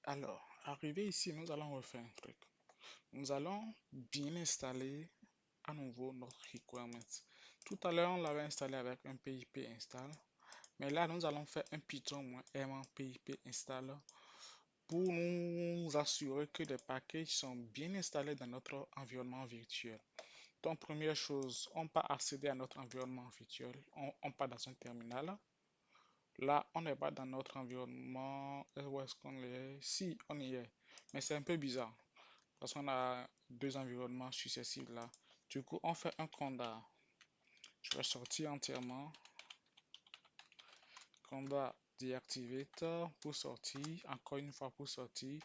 Alors, arrivé ici, nous allons refaire un truc. Nous allons bien installer à nouveau notre requirements. Tout à l'heure, on l'avait installé avec un PIP install. Mais là, nous allons faire un Python-m PIP install pour nous assurer que les packages sont bien installés dans notre environnement virtuel. Donc, première chose, on peut accéder à notre environnement virtuel. On part dans un terminal. Là, on n'est pas dans notre environnement. Où est-ce qu'on est? Si, on y est. Mais c'est un peu bizarre parce qu'on a deux environnements successifs là. Du coup, on fait un conda. Je vais sortir entièrement. Conda deactivate pour sortir. Encore une fois pour sortir.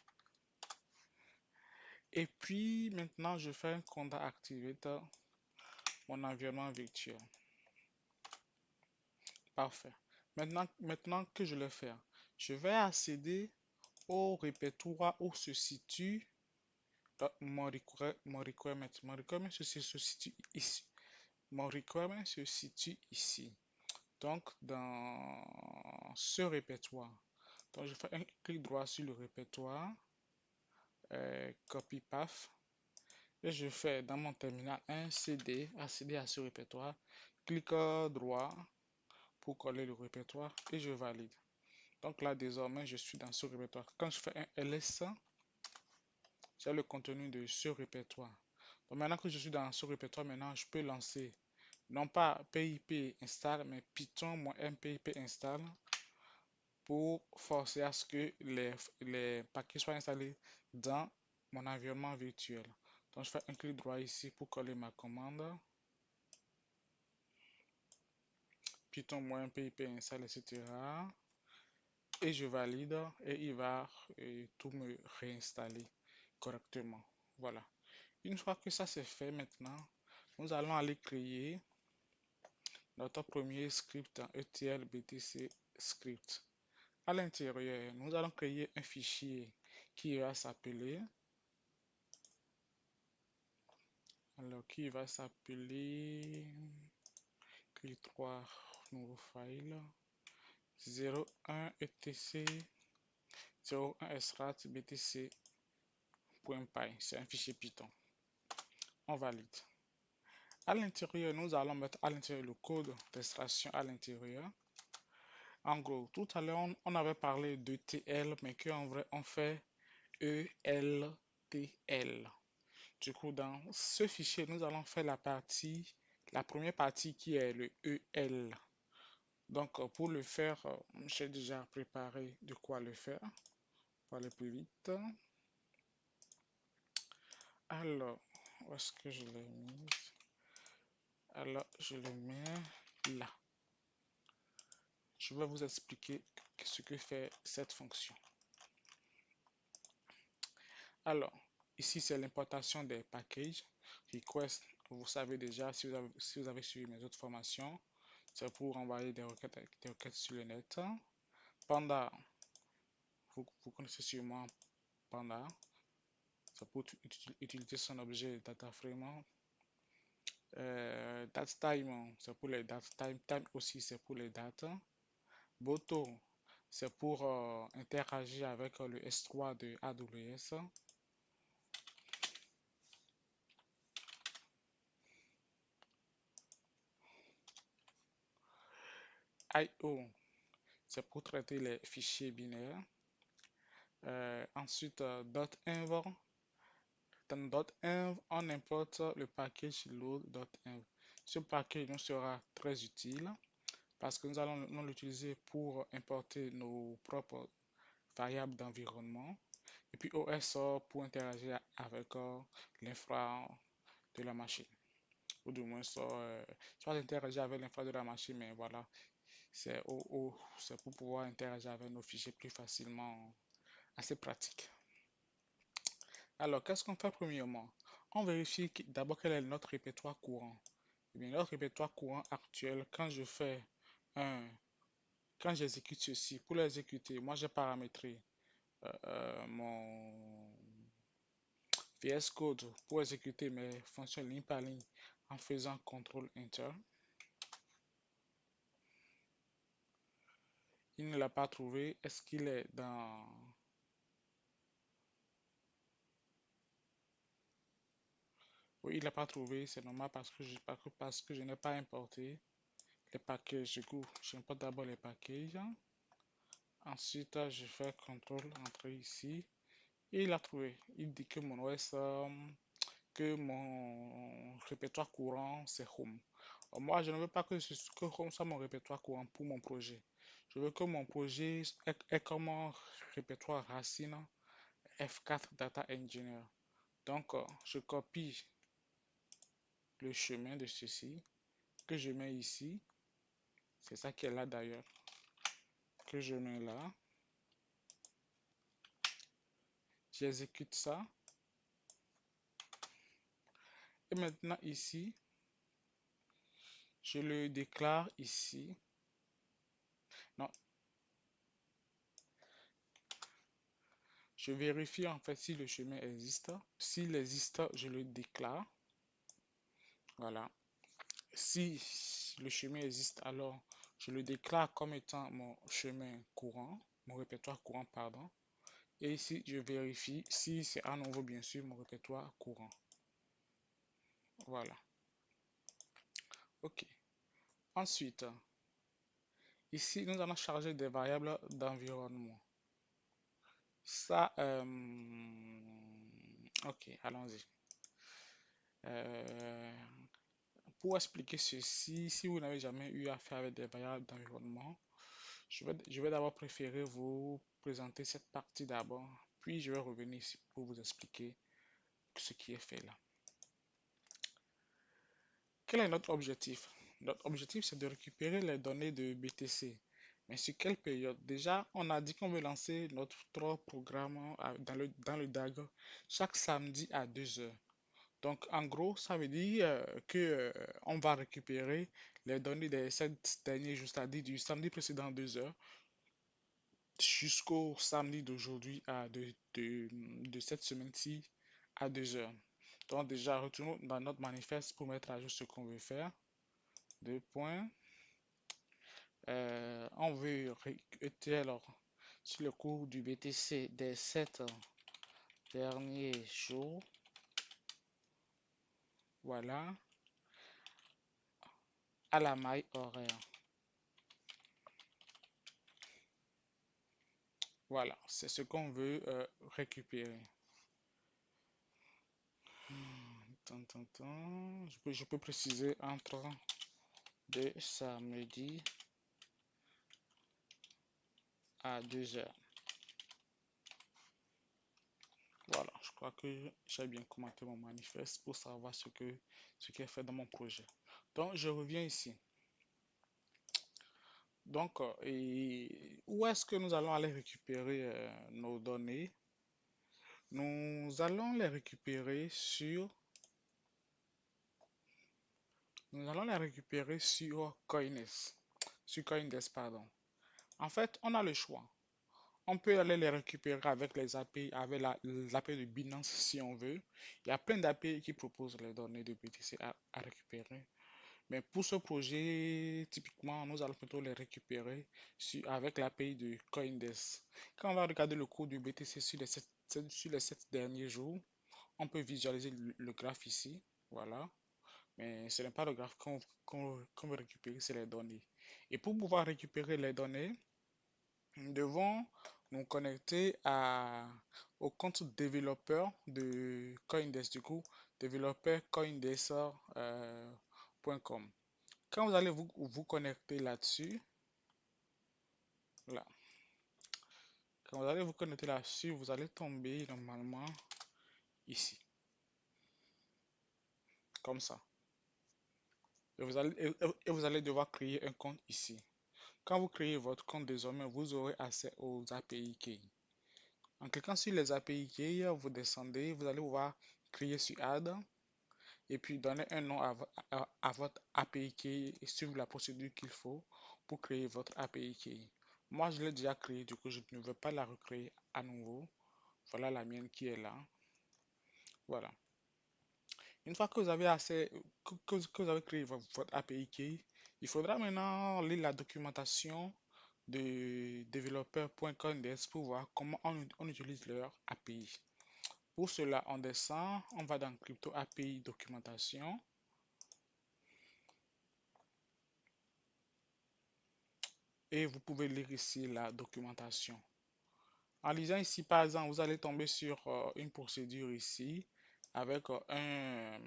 Et puis maintenant, je fais un conda activate mon environnement virtuel. Parfait. Maintenant que je le fais, je vais accéder au répertoire où se situe mon requirement. Mon requirement se situe ici. Mon requirement se situe ici. Donc, dans ce répertoire. Donc, je fais un clic droit sur le répertoire. Copy path. Et je fais dans mon terminal un CD, accéder à ce répertoire. Clic droit pour coller le répertoire et je valide. Donc là, désormais, je suis dans ce répertoire. Quand je fais un ls, j'ai le contenu de ce répertoire. Donc maintenant que je suis dans ce répertoire, maintenant, je peux lancer non pas PIP install, mais Python-mpip install pour forcer à ce que les paquets soient installés dans mon environnement virtuel. Donc, je fais un clic droit ici pour coller ma commande. Python-pip install, etc. Et je valide et il va tout me réinstaller correctement. Voilà. Une fois que ça c'est fait maintenant, nous allons aller créer notre premier script en ETL BTC script. À l'intérieur, nous allons créer un fichier qui va s'appeler clic 3 nouveau file 01 etc 01 srat btc.py. C'est un fichier Python. On valide. À l'intérieur, nous allons mettre à l'intérieur le code d'extraction à l'intérieur. En gros, tout à l'heure, on avait parlé d'ETL, mais qu'en vrai, on fait ELTL. Du coup, dans ce fichier, nous allons faire la première partie qui est le EL. Donc, pour le faire, j'ai déjà préparé de quoi le faire pour aller plus vite. Alors, où est-ce que je l'ai mis? Alors, je le mets là. Je vais vous expliquer ce que fait cette fonction. Alors, ici, c'est l'importation des packages. Request, vous savez déjà, si vous avez suivi mes autres formations, c'est pour envoyer des requêtes sur le net. Panda, vous connaissez sûrement Panda. C'est pour utiliser son objet DataFrame. DateTime, c'est pour les dates. Time aussi, c'est pour les dates. Boto, c'est pour interagir avec le S3 de AWS. IO, c'est pour traiter les fichiers binaires. Ensuite, .env. Dans .env, on importe le package load.env. Ce package nous sera très utile parce que nous allons l'utiliser pour importer nos propres variables d'environnement. Et puis OS pour interagir avec l'infra de la machine. Ou du moins, soit interagir avec l'infra de la machine, mais voilà, c'est pour pouvoir interagir avec nos fichiers plus facilement, assez pratique. Alors, qu'est-ce qu'on fait premièrement? On vérifie d'abord quel est notre répertoire courant. Eh bien, notre répertoire courant actuel, quand j'exécute ceci, pour l'exécuter, moi j'ai paramétré mon VS Code pour exécuter mes fonctions ligne par ligne en faisant CTRL Enter. Il ne l'a pas trouvé. Est-ce qu'il est dans Oui, il n'a pas trouvé, c'est normal parce que je n'ai pas importé les packages. Du coup, j'importe d'abord les packages. Ensuite, je fais contrôle entrée ici. Et il a trouvé. Il dit que mon OS, que mon répertoire courant, c'est Home. Moi, je ne veux pas que Home soit mon répertoire courant pour mon projet. Je veux que mon projet est comme un répertoire racine F4 Data Engineer. Donc, je copie le chemin de ceci que je mets ici. C'est ça qui est là d'ailleurs. Que je mets là. J'exécute ça. Et maintenant ici, je le déclare ici. Non, je vérifie en fait si le chemin existe. S'il existe, je le déclare. Voilà. Si le chemin existe, alors je le déclare comme étant mon chemin courant, mon répertoire courant, pardon. Et ici, je vérifie si c'est à nouveau, bien sûr, mon répertoire courant. Voilà. OK. Ensuite, ici, nous allons charger des variables d'environnement. Ça, OK, allons-y. Euh, pour expliquer ceci, si vous n'avez jamais eu à faire avec des variables d'environnement, je vais d'abord préférer vous présenter cette partie d'abord, puis je vais revenir ici pour vous expliquer ce qui est fait là. Quel est notre objectif? Notre objectif, c'est de récupérer les données de BTC. Mais sur quelle période? Déjà, on a dit qu'on veut lancer notre programme dans le DAG chaque samedi à 2 heures. Donc, en gros, ça veut dire que on va récupérer les données des 7 derniers jours, c'est-à-dire du samedi précédent 2 heures jusqu'au samedi d'aujourd'hui de cette semaine-ci à 2 heures. Donc, déjà, retournons dans notre manifeste pour mettre à jour ce qu'on veut faire. Deux points. On veut récupérer alors sur le cours du BTC des 7 derniers jours. Voilà. À la maille horaire. Voilà, c'est ce qu'on veut récupérer. Je peux préciser entre de samedi à 2 heures. Voilà, je crois que j'ai bien commenté mon manifeste pour savoir ce qui est fait dans mon projet. Donc, je reviens ici. Donc, où est-ce que nous allons aller récupérer nos données? Nous allons les récupérer sur Coindesk. Sur Coindesk, pardon. En fait, on a le choix. On peut aller les récupérer avec les API, avec l'API de Binance si on veut. Il y a plein d'API qui proposent les données de BTC à récupérer. Mais pour ce projet, typiquement, nous allons plutôt les récupérer avec l'API de Coindesk. Quand on va regarder le cours du BTC sur les 7 derniers jours, on peut visualiser le graphe ici. Voilà. Mais ce n'est pas le graphe qu'on veut récupérer, c'est les données. Et pour pouvoir récupérer les données, nous devons nous connecter au compte développeur de Coindesk, du coup, développeur coindesk.com. Quand vous allez vous connecter là-dessus, là, quand vous allez vous connecter là-dessus, vous allez tomber normalement ici, comme ça. Et vous allez devoir créer un compte ici. Quand vous créez votre compte désormais, vous aurez accès aux API Key. En cliquant sur les API Key, vous descendez, vous allez pouvoir créer sur Add et puis donner un nom à votre API Key et suivre la procédure qu'il faut pour créer votre API Key. Moi, je l'ai déjà créée, du coup, je ne veux pas la recréer à nouveau. Voilà la mienne qui est là. Voilà. Une fois que vous avez que vous avez créé votre API Key, il faudra maintenant lire la documentation de développeur.coindesk pour voir comment on utilise leur API. Pour cela, on descend, on va dans Crypto API documentation. Et vous pouvez lire ici la documentation. En lisant ici, par exemple, vous allez tomber sur une procédure ici avec un-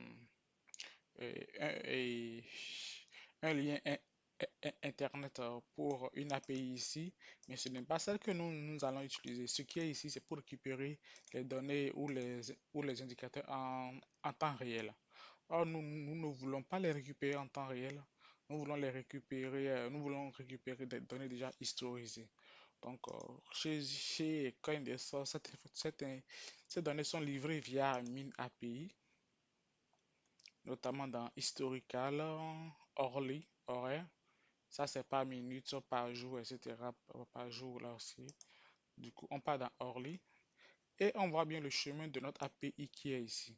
un lien Internet pour une API ici, mais ce n'est pas celle que nous allons utiliser. Ce qui est ici, c'est pour récupérer les données ou les indicateurs en temps réel. Or, nous ne voulons pas les récupérer en temps réel. Nous voulons récupérer des données déjà historisées. Donc, chez CoinDesk, ces données sont livrées via Mine API, notamment dans Historical, Orly, horaire. Ça, c'est par minute, par jour, etc. Par jour, là aussi. Du coup, on part dans Orly et on voit bien le chemin de notre API qui est ici.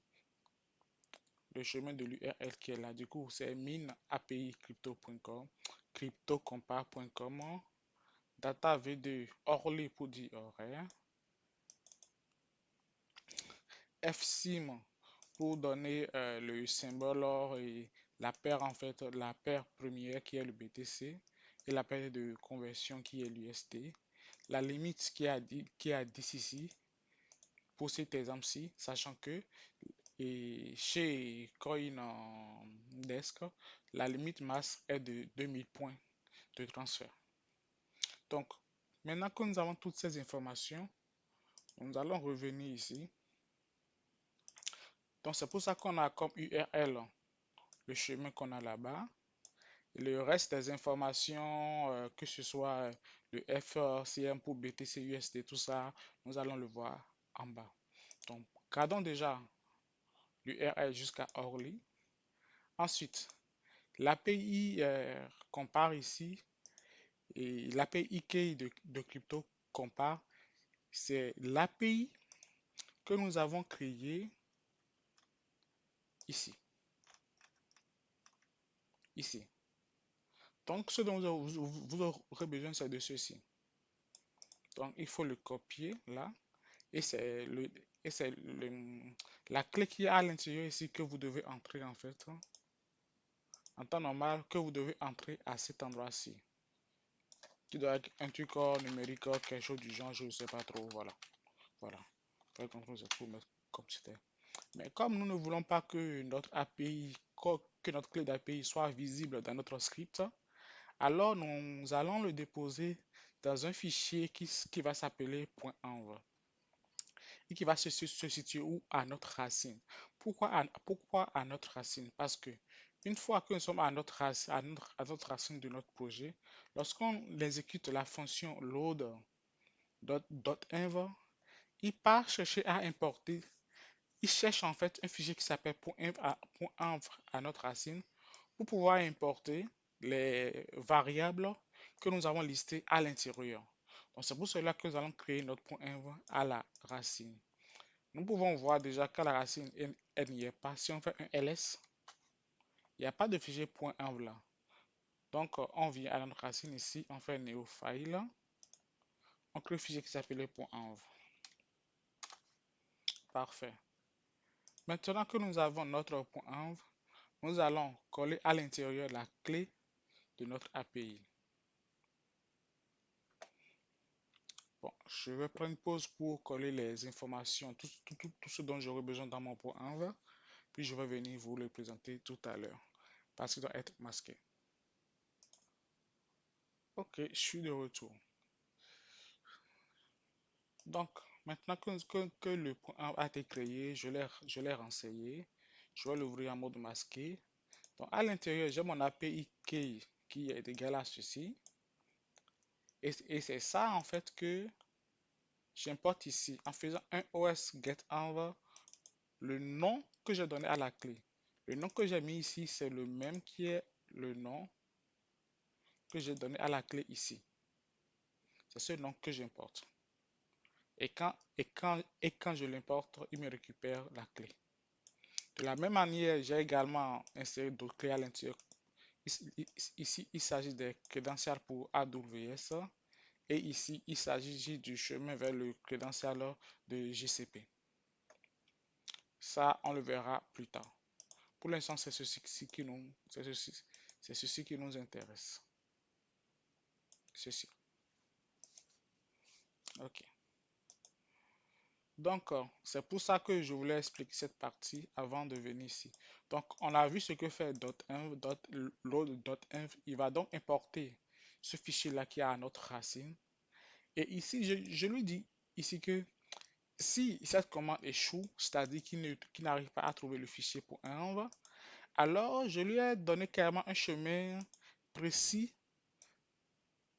Le chemin de l'URL qui est là. Du coup, c'est mineapicrypto.com, cryptocompare.com, data v2 Orly pour dire horaire, fsim pour donner le symbole or et la paire en fait, la paire première qui est le BTC et la paire de conversion qui est l'UST. La limite qui est à 10 ici pour cet exemple-ci, sachant que chez CoinDesk, la limite masse est de 2000 points de transfert. Donc, maintenant que nous avons toutes ces informations, nous allons revenir ici. Donc, c'est pour ça qu'on a comme URL le chemin qu'on a là-bas. Le reste des informations, que ce soit le FCM pour BTC, USD, tout ça, nous allons le voir en bas. Donc, gardons déjà l'URL jusqu'à Orly. Ensuite, l'API compare ici et l'API key de crypto compare, c'est l'API que nous avons créé ici. Ici. Donc, ce dont vous aurez besoin, c'est de ceci. Donc, il faut le copier là. Et c'est la clé qui est à l'intérieur ici que vous devez entrer en fait. En temps normal, que vous devez entrer à cet endroit-ci. Qui doit être un truc numérique, quelque chose du genre, je ne sais pas trop. Voilà. Voilà. CTRL Z pour mettre comme c'était. Mais comme nous ne voulons pas que notre API, que notre clé d'API soit visible dans notre script, alors nous allons le déposer dans un fichier qui va s'appeler .env et qui va se situer où à notre racine. Pourquoi à notre racine? Parce que une fois que nous sommes à notre racine de notre projet, lorsqu'on exécute la fonction load.env, il part chercher à importer. Il cherche en fait un fichier qui s'appelle .env à notre racine pour pouvoir importer les variables que nous avons listées à l'intérieur. Donc c'est pour cela que nous allons créer notre .env à la racine. Nous pouvons voir déjà qu'à la racine, elle n'y est pas. Si on fait un ls, il n'y a pas de fichier .env là. Donc on vient à notre racine ici, on fait new file, on crée le fichier qui s'appelle .env. Parfait. Maintenant que nous avons notre .env, nous allons coller à l'intérieur la clé de notre API. Bon, je vais prendre une pause pour coller les informations, tout ce dont j'aurai besoin dans mon .env, puis je vais venir vous le présenter tout à l'heure, parce qu'il doit être masqué. Ok, je suis de retour. Donc, maintenant que le .env a été créé, je l'ai renseigné. Je vais l'ouvrir en mode masqué. Donc, à l'intérieur, j'ai mon API key qui est égal à ceci. Et c'est ça, en fait, que j'importe ici en faisant un os get_env, le nom que j'ai donné à la clé. Le nom que j'ai mis ici, c'est le même qui est le nom que j'ai donné à la clé ici. C'est ce nom que j'importe. Et quand je l'importe, il me récupère la clé. De la même manière, j'ai également inséré d'autres clés à l'intérieur. Ici, il s'agit des crédentials pour AWS. Et ici, il s'agit du chemin vers le crédential de GCP. Ça, on le verra plus tard. Pour l'instant, c'est ceci qui nous intéresse. Ceci. OK. Donc, c'est pour ça que je voulais expliquer cette partie avant de venir ici. Donc, on a vu ce que fait .env, load .env. Il va donc importer ce fichier-là qui est à notre racine. Et ici, je lui dis ici que si cette commande échoue, c'est-à-dire qu'il n'arrive pas à trouver le fichier pour env, alors je lui ai donné carrément un chemin précis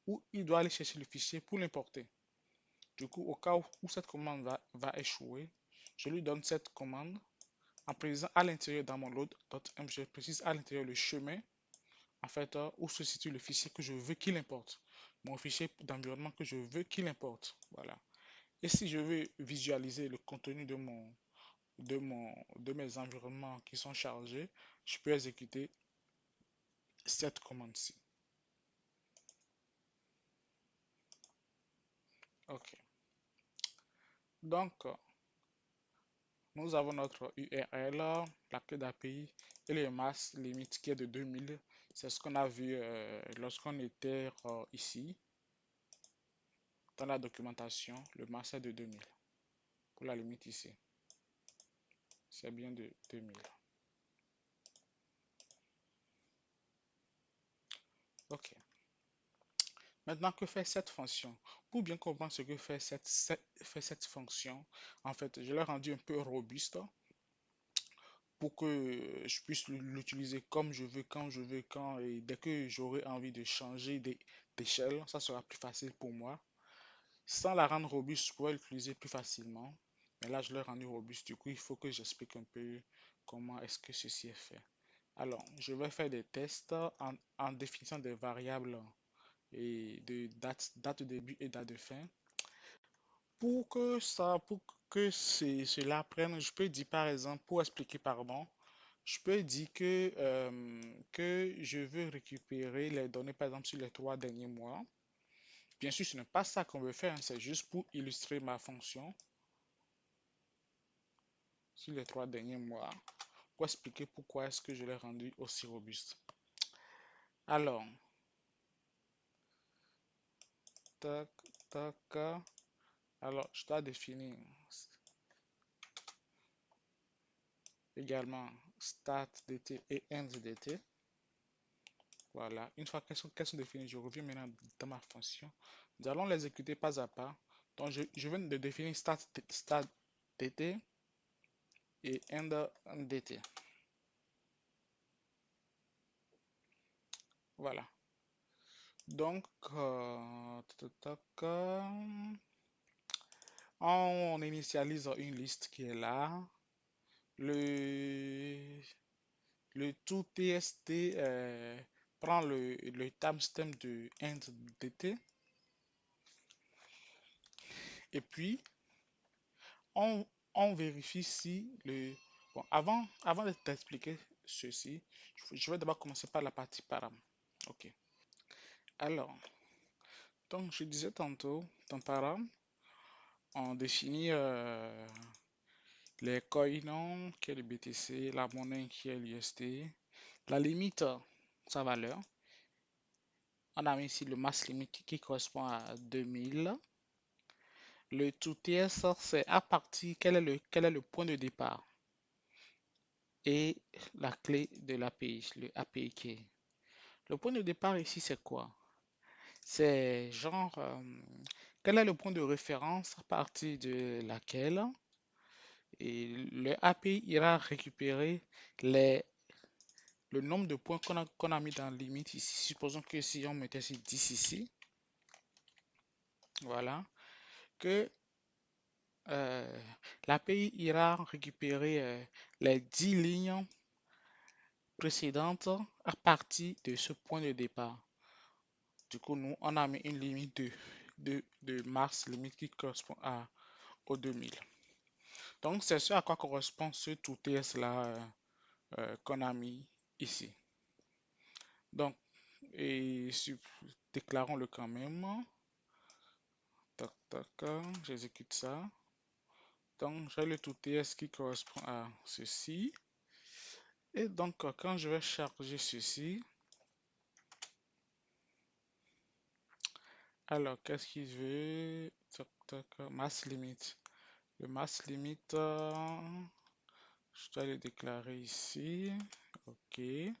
où il doit aller chercher le fichier pour l'importer. Du coup, au cas où cette commande va échouer, je lui donne cette commande en précisant à l'intérieur dans mon load.m, je précise à l'intérieur le chemin en fait où se situe le fichier que je veux qu'il importe. Mon fichier d'environnement que je veux qu'il importe. Voilà. Et si je veux visualiser le contenu de mes environnements qui sont chargés, je peux exécuter cette commande-ci. OK. Donc, nous avons notre URL, la clé d'API et le mass limite qui est de 2000. C'est ce qu'on a vu lorsqu'on était ici. Dans la documentation, le mass est de 2000. Pour la limite ici, c'est bien de 2000. OK. Maintenant, que fait cette fonction? Pour bien comprendre ce que fait cette fonction, en fait, je l'ai rendu un peu robuste pour que je puisse l'utiliser comme je veux, quand je veux, quand et dès que j'aurai envie de changer d'échelle, ça sera plus facile pour moi. Sans la rendre robuste, je pourrais l'utiliser plus facilement. Mais là, je l'ai rendu robuste. Du coup, il faut que j'explique un peu comment est-ce que ceci est fait. Alors, je vais faire des tests en définissant des variables et de date de début et date de fin. Pour que cela prenne, je peux dire par exemple, pour expliquer pardon, je peux dire que je veux récupérer les données par exemple sur les 3 derniers mois. Bien sûr, ce n'est pas ça qu'on veut faire, hein, c'est juste pour illustrer ma fonction sur les 3 derniers mois, pour expliquer pourquoi est-ce que je l'ai rendu aussi robuste. Alors, tac, tac, alors je dois définir également start dt et end dt. Voilà, une fois qu'elles sont définies, je reviens maintenant dans ma fonction. Nous allons l'exécuter pas à pas. Donc, je viens de définir start dt et end dt. Voilà. Donc, on initialise une liste qui est là. Le, le tout TST prend le timestamp de end.dt et puis on, on vérifie si le... Bon, avant de t'expliquer ceci, je vais d'abord commencer par la partie param. Ok. Alors, donc je disais tantôt, dans param, on définit les coins qui est le BTC, la monnaie qui est l'UST, la limite, sa valeur. On a mis ici le mass limit qui correspond à 2000. Le tout TS, c'est à partir, quel est le point de départ et la clé de l'API, le API key. Le point de départ ici, c'est quoi? C'est genre, quel est le point de référence à partir de laquelle et le API ira récupérer le nombre de points qu'on a mis dans la limite ici. Supposons que si on mettait ici 10 ici, voilà, que l'API ira récupérer les 10 lignes précédentes à partir de ce point de départ. Du coup, nous, on a mis une limite de masse limite qui correspond au 2000. Donc, c'est ce à quoi correspond ce tout TS là qu'on a mis ici. Donc, et déclarons-le quand même. Tac, tac, j'exécute ça. Donc, j'ai le tout TS qui correspond à ceci. Et donc, quand je vais charger ceci, alors, qu'est-ce qu'il veut? Tac, tac, mass limit. Le mass limit, je dois le déclarer ici. OK. Et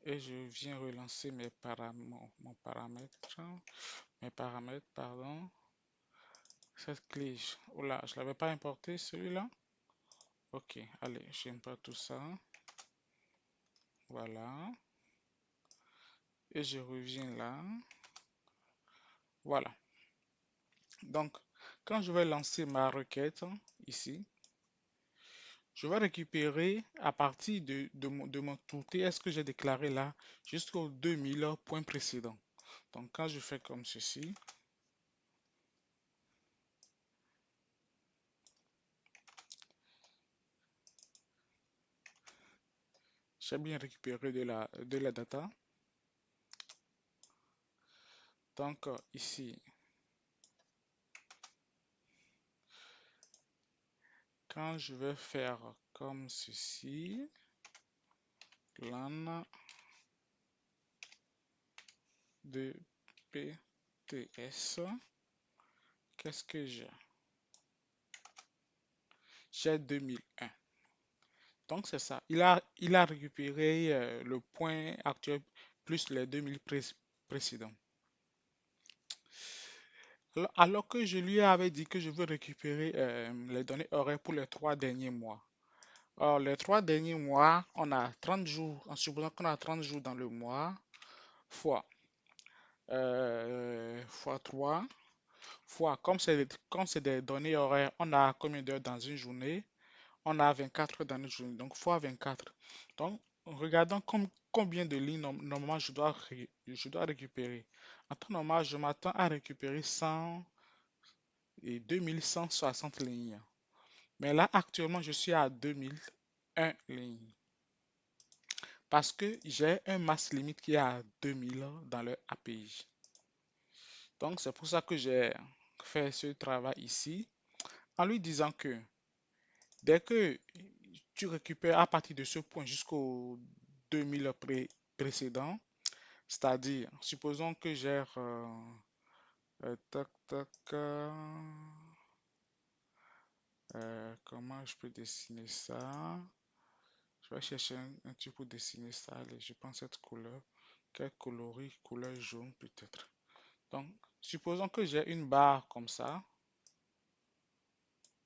je viens relancer mon paramètre. Mes paramètres, pardon. Cette clé, oh là, je l'avais pas importé celui-là. Ok, allez, j'aime pas tout ça. Voilà. Et je reviens là. Voilà. Donc, quand je vais lancer ma requête ici, je vais récupérer à partir de mon tooltip est-ce que j'ai déclaré là jusqu'au 2000 points précédents. Donc, quand je fais comme ceci, j'ai bien récupéré de la data. Donc, ici, quand je vais faire comme ceci, lan de PTS, qu'est-ce que j'ai? J'ai 2001. Donc c'est ça. Il a récupéré le point actuel plus les 2000 précédents. Alors que je lui avais dit que je veux récupérer les données horaires pour les 3 derniers mois. Or, les 3 derniers mois, on a 30 jours, en supposant qu'on a 30 jours dans le mois, fois, fois 3, fois, comme c'est des données horaires, on a combien d'heures dans une journée? On a 24 heures dans une journée, donc fois 24. Donc, regardons combien de lignes normalement je dois récupérer. En temps normal, je m'attends à récupérer 100 et 2160 lignes. Mais là, actuellement, je suis à 2001 lignes. Parce que j'ai un mass limit qui est à 2000 dans le API. Donc, c'est pour ça que j'ai fait ce travail ici en lui disant que dès que tu récupères à partir de ce point jusqu'au 2000 précédent, c'est-à-dire, supposons que j'ai tac, tac, comment je peux dessiner ça? Je vais chercher un truc pour dessiner ça. Allez, je pense cette couleur. Quelle coloris? Couleur jaune peut-être. Donc, supposons que j'ai une barre comme ça.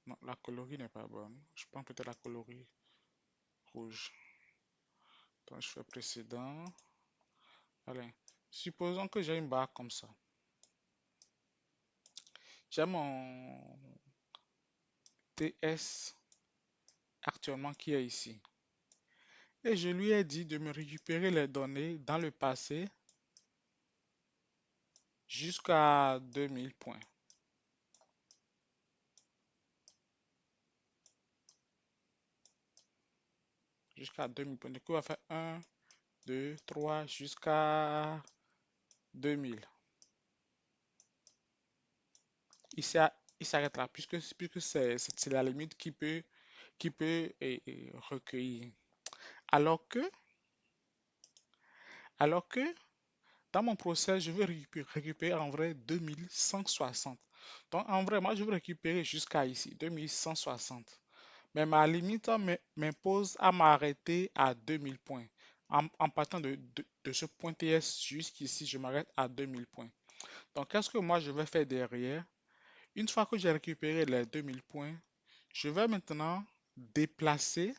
Non, la coloris n'est pas bonne. Je prends peut-être la coloris rouge. Donc, je fais précédent. Allez, supposons que j'ai une barre comme ça. J'ai mon TS actuellement qui est ici. Et je lui ai dit de me récupérer les données dans le passé jusqu'à 2000 points. Jusqu'à 2000 points. Du coup, on va faire 1, 2, 3 jusqu'à 2000. Il s'arrête là, puisque c'est la limite qui peut recueillir. Alors que, alors que dans mon process, je veux récupérer en vrai 2160. Donc en vrai, moi, je veux récupérer jusqu'à ici, 2160. Mais ma limite m'impose à m'arrêter à 2000 points. En partant de ce point TS jusqu'ici, je m'arrête à 2000 points. Donc, qu'est-ce que moi je vais faire derrière? Une fois que j'ai récupéré les 2000 points, je vais maintenant déplacer,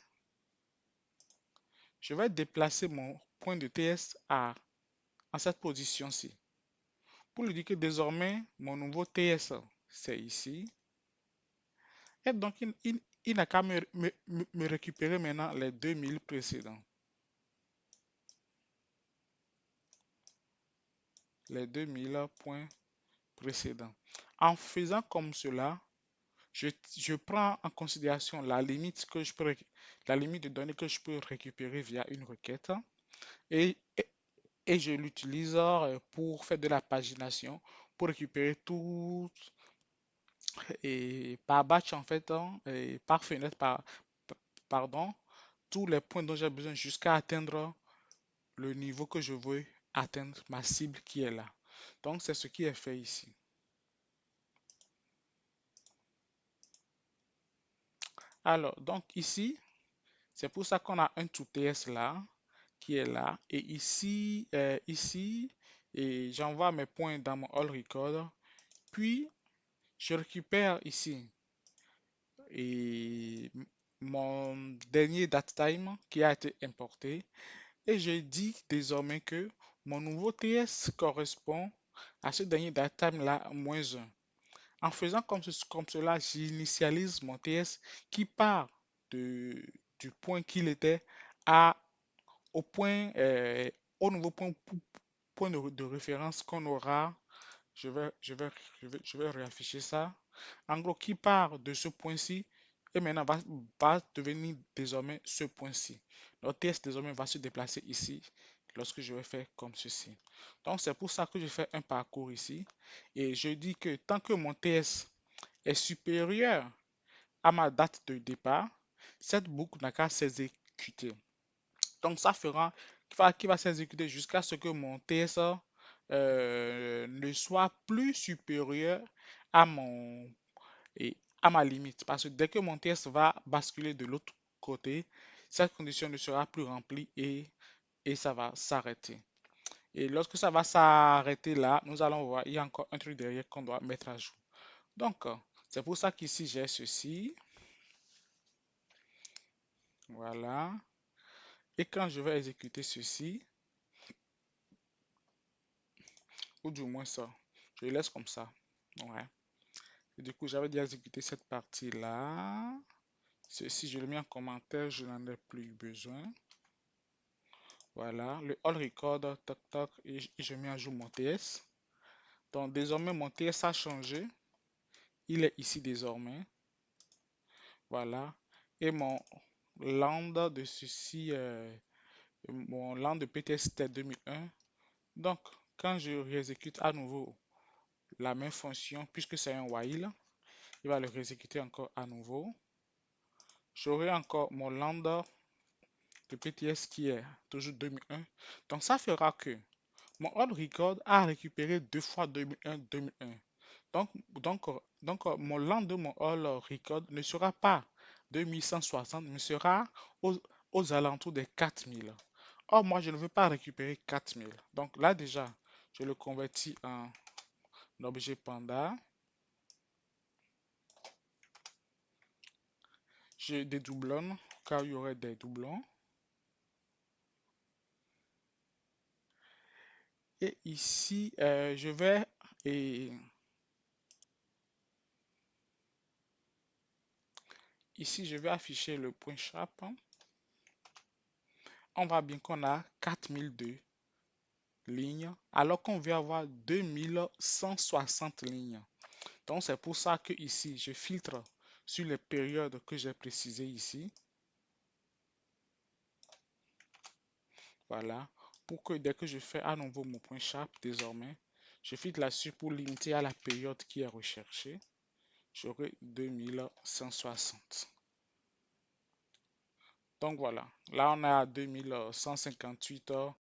je vais déplacer mon point de TS en cette position-ci. Pour lui dire que désormais, mon nouveau TS, c'est ici. Et donc, il n'a qu'à me récupérer maintenant les 2000 précédents. Les 2000 points précédents. En faisant comme cela, je prends en considération la limite de données que je peux récupérer via une requête et je l'utilise pour faire de la pagination, pour récupérer et par batch en fait, hein, et par fenêtre, pardon, tous les points dont j'ai besoin jusqu'à atteindre le niveau que je veux atteindre, ma cible qui est là. Donc c'est ce qui est fait ici. Alors, donc ici, c'est pour ça qu'on a un to TS là, qui est là. Et ici, et j'envoie mes points dans mon all record. Puis, je récupère ici et mon dernier datetime qui a été importé. Et je dis désormais que mon nouveau TS correspond à ce dernier datetime là, -1. En faisant comme cela, j'initialise mon TS qui part de, du point qu'il était à, au point, au nouveau point de référence qu'on aura. Je vais, je vais, je vais réafficher ça. En gros, qui part de ce point-ci et maintenant va devenir désormais ce point-ci. Notre TS désormais va se déplacer ici lorsque je vais faire comme ceci. Donc, c'est pour ça que je fais un parcours ici. Et je dis que tant que mon TS est supérieur à ma date de départ, cette boucle n'a qu'à s'exécuter. Donc ça fera qui va s'exécuter jusqu'à ce que mon TSA ne soit plus supérieur à mon et à ma limite. Parce que dès que mon TS va basculer de l'autre côté, cette condition ne sera plus remplie et ça va s'arrêter. Et lorsque ça va s'arrêter là, nous allons voir, il y a encore un truc derrière qu'on doit mettre à jour. Donc, c'est pour ça qu'ici j'ai ceci. Voilà. Et quand je vais exécuter ceci, ou du moins ça, je le laisse comme ça. Ouais. Et du coup, j'avais déjà exécuté cette partie-là. Ceci, je le mets en commentaire, je n'en ai plus besoin. Voilà, le all record, toc toc, et je mets à jour mon TS. Donc désormais, mon TS a changé. Il est ici désormais. Voilà. Et mon land de ceci, mon land de PTS c'était 2001. Donc, quand je réexécute à nouveau la même fonction, puisque c'est un while, il va le réexécuter encore à nouveau. J'aurai encore mon lambda de PTS qui est toujours 2001. Donc ça fera que mon old record a récupéré deux fois 2001. Donc mon lambda de mon old record ne sera pas 2160, mais sera aux, aux alentours des 4000. Or, moi, je ne veux pas récupérer 4000. Donc là, déjà, je le convertis en objet panda. J'ai des doublons, car il y aurait des doublons. Et ici, je vais et ici, je vais afficher le point sharp. On voit bien qu'on a 4002 lignes, alors qu'on veut avoir 2160 lignes. Donc, c'est pour ça que ici, je filtre sur les périodes que j'ai précisées ici. Voilà. Pour que dès que je fais à nouveau mon point sharp, désormais, je filtre là-dessus pour limiter à la période qui est recherchée. J'aurai 2160. Donc voilà, là on est à 2158 heures